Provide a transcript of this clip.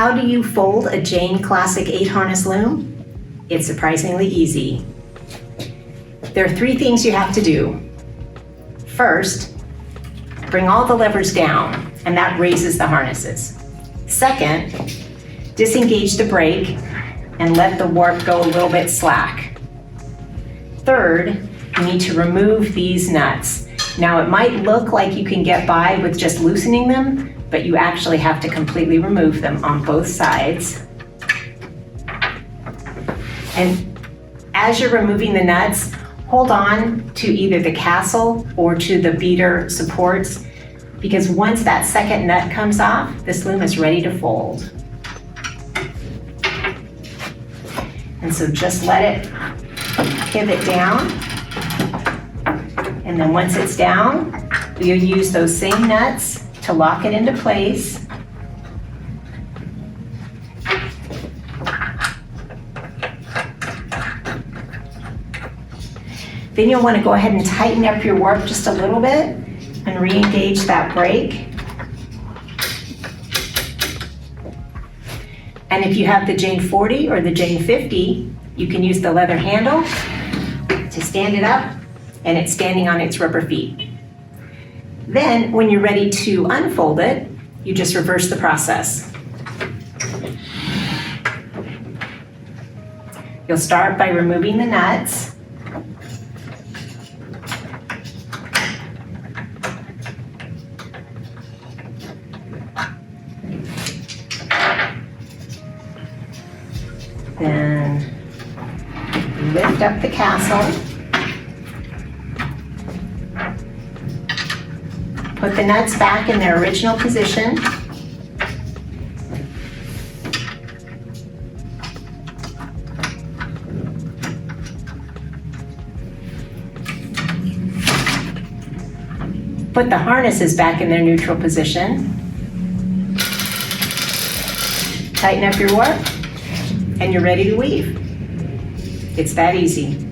How do you fold a Jane Classic 8 harness loom? It's surprisingly easy. There are 3 things you have to do. First, bring all the levers down, and that raises the harnesses. Second, disengage the brake and let the warp go a little bit slack. Third, you need to remove these nuts. Now it might look like you can get by with just loosening them, but you actually have to completely remove them on both sides. And as you're removing the nuts, hold on to either the castle or to the beater supports, because once that second nut comes off, this loom is ready to fold. And so just let it pivot down. And then once it's down, you'll use those same nuts to lock it into place. Then you'll want to go ahead and tighten up your warp just a little bit and re-engage that brake. And if you have the Jane 40 or the Jane 50, you can use the leather handle to stand it up, and it's standing on its rubber feet. Then, when you're ready to unfold it, you just reverse the process. You'll start by removing the nuts. Then lift up the castle. Put the nuts back in their original position. Put the harnesses back in their neutral position. Tighten up your warp, and you're ready to weave. It's that easy.